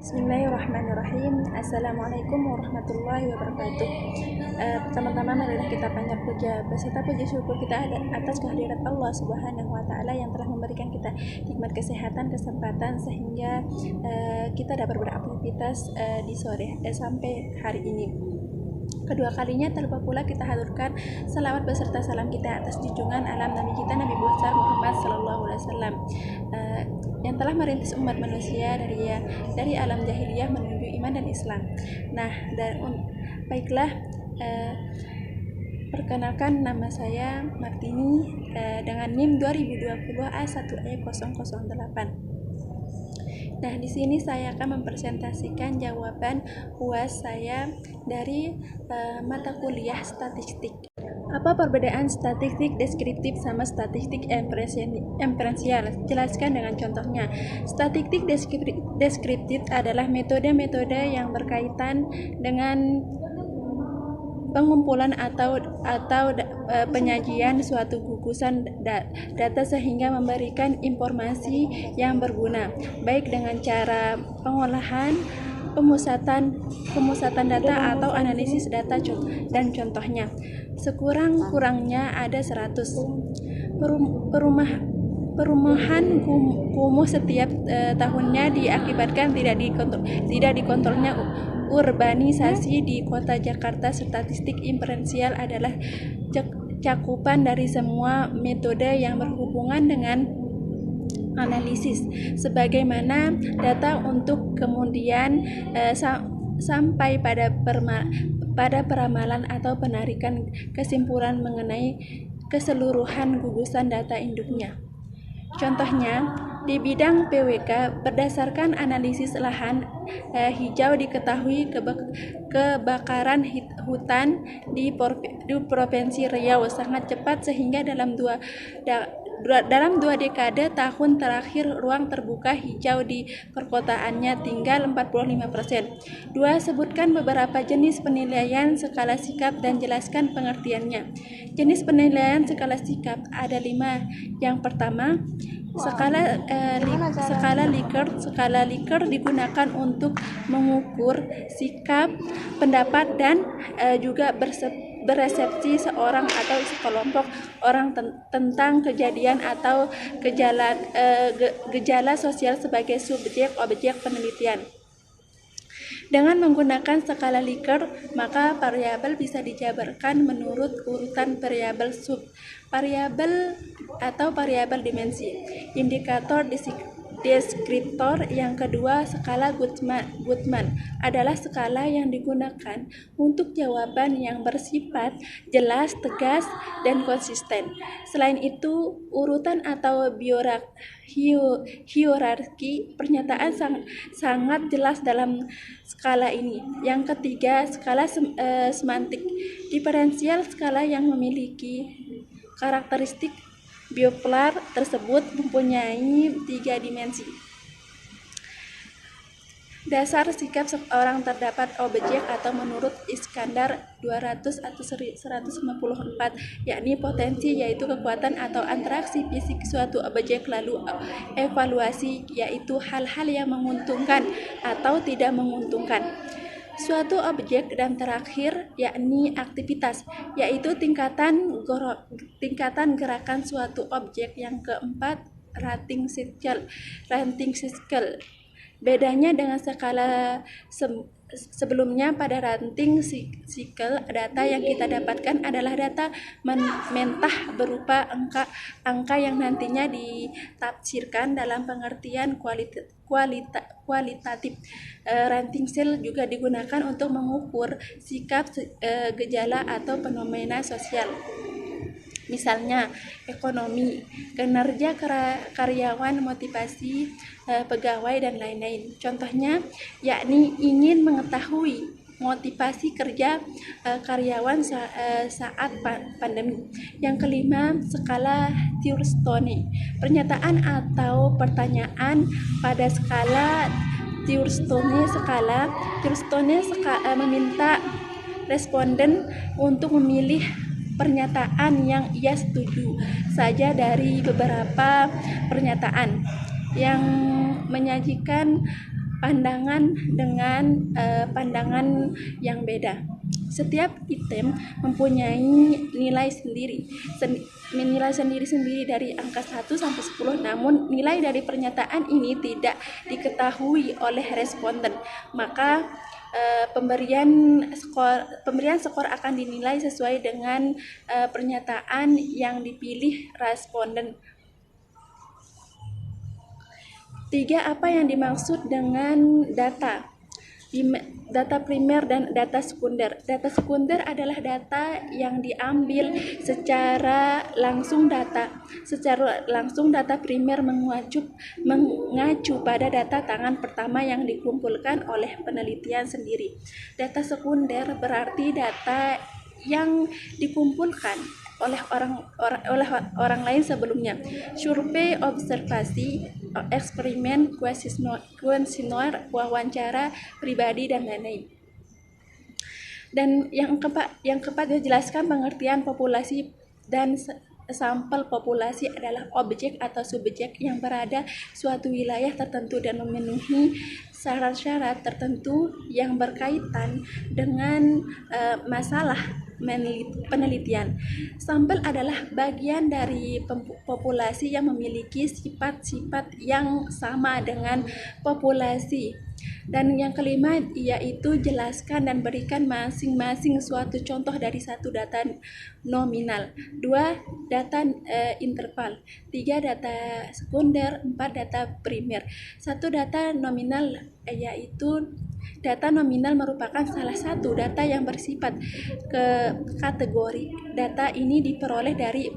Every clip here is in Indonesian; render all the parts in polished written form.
Bismillahirrahmanirrahim. Assalamualaikum warahmatullahi wabarakatuh. Pertama-tama marilah kita panjat puja beserta puji syukur kita atas kehadirat Allah Subhanahu wa taala yang telah memberikan kita nikmat kesehatan, kesempatan sehingga kita dapat beraktivitas di sore sampai hari ini. Kedua kalinya terlupa pula kita haturkan salawat beserta salam kita atas junjungan alam Nabi kita Nabi besar Muhammad sallallahu alaihi wasallam yang telah merintis umat manusia dari alam jahiliyah menuju iman dan Islam. Nah, baiklah, perkenalkan nama saya Martini dengan NIM 2020A1E008. Nah, di sini saya akan mempresentasikan jawaban UAS saya dari mata kuliah statistik. Apa perbedaan statistik deskriptif sama statistik inferensial? Jelaskan dengan contohnya. Statistik deskriptif adalah metode-metode yang berkaitan dengan pengumpulan atau penyajian suatu gugusan data sehingga memberikan informasi yang berguna, baik dengan cara pengolahan, pemusatan data atau analisis data dan contohnya. Sekurang-kurangnya ada 100 perumahan kumuh setiap tahunnya diakibatkan tidak dikontrolnya urbanisasi di kota Jakarta. Statistik inferensial adalah cakupan dari semua metode yang berhubungan dengan analisis, sebagaimana data untuk kemudian sampai pada peramalan atau penarikan kesimpulan mengenai keseluruhan gugusan data induknya. Contohnya, di bidang PWK, berdasarkan analisis lahan hijau diketahui kebakaran hutan di Provinsi Riau sangat cepat sehingga dalam dua dekade tahun terakhir ruang terbuka hijau di perkotaannya tinggal 45%. 2. Sebutkan beberapa jenis penilaian skala sikap dan jelaskan pengertiannya. Jenis penilaian skala sikap ada 5. Yang pertama, skala Likert. Skala Likert digunakan untuk mengukur sikap, pendapat, dan juga beresepsi seorang atau sekelompok orang tentang kejadian atau gejala sosial sebagai subjek-objek penelitian. Dengan menggunakan skala Likert, maka variabel bisa dijabarkan menurut urutan variabel variabel atau variabel dimensi. Indikator deskriptor yang kedua, skala Guttman adalah skala yang digunakan untuk jawaban yang bersifat jelas, tegas, dan konsisten. Selain itu, urutan atau hierarki pernyataan sangat jelas dalam skala ini. Yang ketiga, skala semantik diferensial, skala yang memiliki karakteristik biopolar tersebut mempunyai 3 dimensi. Dasar sikap seorang terdapat objek atau menurut Iskandar 200 atau 154, yakni potensi yaitu kekuatan atau interaksi fisik suatu objek, lalu evaluasi yaitu hal-hal yang menguntungkan atau tidak menguntungkan suatu objek, dan terakhir yakni aktivitas yaitu tingkatan gerakan suatu objek. Yang keempat, rating cycle. Bedanya dengan skala sebelumnya, pada ranting cycle data yang kita dapatkan adalah data mentah berupa angka yang nantinya ditafsirkan dalam pengertian kualitatif. Ranting cycle juga digunakan untuk mengukur sikap, gejala, atau fenomena sosial. Misalnya ekonomi, kinerja karyawan, motivasi pegawai, dan lain-lain. Contohnya yakni ingin mengetahui motivasi kerja karyawan saat pandemi. Yang kelima, skala Thurstone. Pernyataan atau pertanyaan pada skala Thurstone. Skala Thurstone meminta responden untuk memilih pernyataan yang ia setuju saja dari beberapa pernyataan yang menyajikan pandangan dengan pandangan yang beda. Setiap item mempunyai nilai sendiri dari angka 1 sampai 10, namun nilai dari pernyataan ini tidak diketahui oleh responden. Maka pemberian skor akan dinilai sesuai dengan pernyataan yang dipilih responden. 3. Apa yang dimaksud dengan data? Data primer dan data sekunder. Data sekunder adalah data yang diambil secara langsung. Data primer mengacu pada data tangan pertama yang dikumpulkan oleh penelitian sendiri. Data sekunder berarti data yang dikumpulkan oleh orang lain sebelumnya. Survei, observasi, eksperimen, kuesioner, wawancara pribadi, dan lain-lain. Dan yang keempat dijelaskan pengertian populasi dan sampel. Populasi adalah objek atau subjek yang berada suatu wilayah tertentu dan memenuhi syarat-syarat tertentu yang berkaitan dengan masalah penelitian. Sampel adalah bagian dari populasi yang memiliki sifat-sifat yang sama dengan populasi. Dan yang kelima yaitu jelaskan dan berikan masing-masing suatu contoh dari satu data nominal. 2. Data interval. 3. Data sekunder. 4. Data primer. 1. Data nominal yaitu data nominal merupakan salah satu data yang bersifat kategori. Data ini diperoleh dari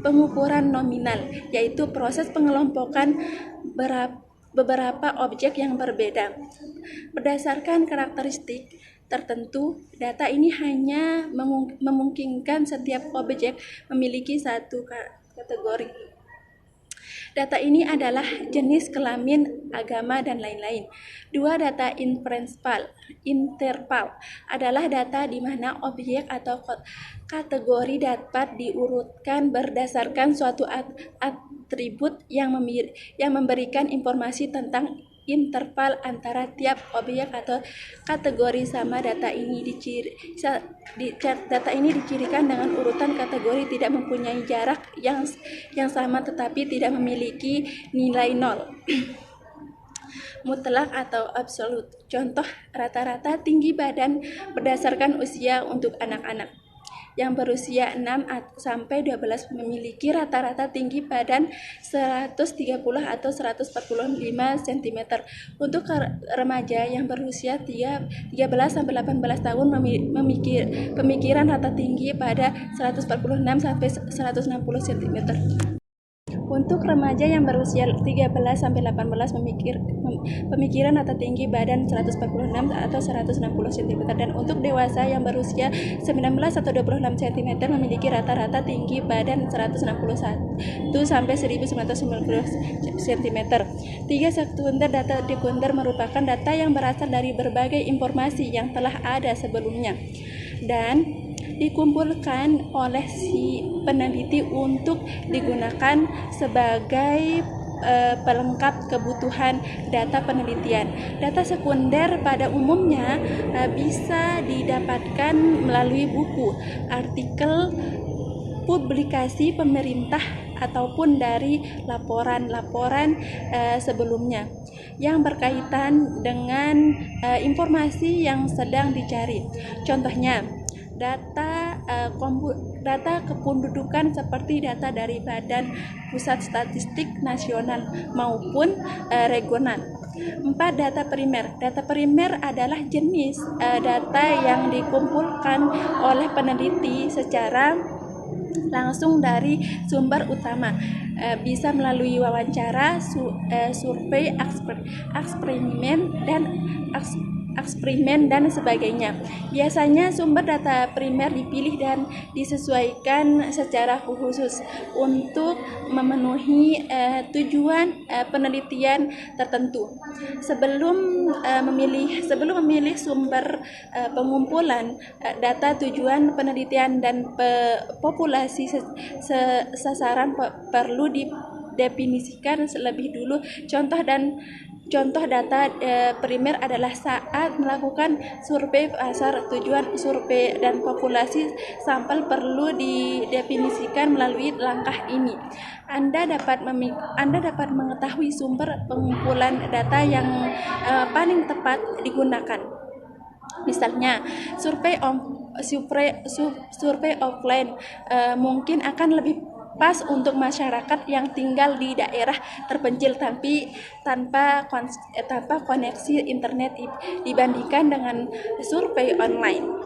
pengukuran nominal, yaitu proses pengelompokan beberapa objek yang berbeda. Berdasarkan karakteristik tertentu, data ini hanya memungkinkan setiap objek memiliki satu kategori. Data ini adalah jenis, kelamin, agama, dan lain-lain. 2. Data interval adalah data di mana objek atau kategori dapat diurutkan berdasarkan suatu atribut yang memberikan informasi tentang interval antara tiap objek atau kategori sama. Data ini dicirikan dengan urutan kategori tidak mempunyai jarak yang sama tetapi tidak memiliki nilai nol mutlak atau absolut. Contoh, rata-rata tinggi badan berdasarkan usia untuk anak-anak yang berusia 6 sampai 12 memiliki rata-rata tinggi badan 130 atau 145 cm. Untuk remaja yang berusia 13 sampai 18 tahun pemikiran rata tinggi pada 146 sampai 160 cm. Untuk remaja yang berusia 13 sampai 18 pemikiran rata tinggi badan 146 atau 160 cm, dan untuk dewasa yang berusia 19 atau 26 cm memiliki rata-rata tinggi badan 161 sampai 1990 cm. 3. Sekunder. Data sekunder merupakan data yang berasal dari berbagai informasi yang telah ada sebelumnya dan dikumpulkan oleh si peneliti untuk digunakan sebagai pelengkap kebutuhan data penelitian. Data sekunder pada umumnya bisa didapatkan melalui buku, artikel, publikasi pemerintah, ataupun dari laporan-laporan sebelumnya yang berkaitan dengan informasi yang sedang dicari. Contohnya, data kependudukan seperti data dari Badan Pusat Statistik Nasional maupun regional. 4. Data primer. Data primer adalah jenis data yang dikumpulkan oleh peneliti secara langsung dari sumber utama, bisa melalui wawancara, survei, eksperimen dan sebagainya. Biasanya sumber data primer dipilih dan disesuaikan secara khusus untuk memenuhi tujuan penelitian tertentu. Sebelum memilih sumber pengumpulan data tujuan penelitian dan populasi sasaran perlu didefinisikan lebih dulu contoh Contoh data primer adalah saat melakukan survei pasar. Tujuan survei dan populasi sampel perlu didefinisikan melalui langkah ini. Anda dapat mengetahui sumber pengumpulan data yang paling tepat digunakan. Misalnya, survei offline mungkin akan lebih pas untuk masyarakat yang tinggal di daerah terpencil tapi tanpa koneksi internet dibandingkan dengan survei online.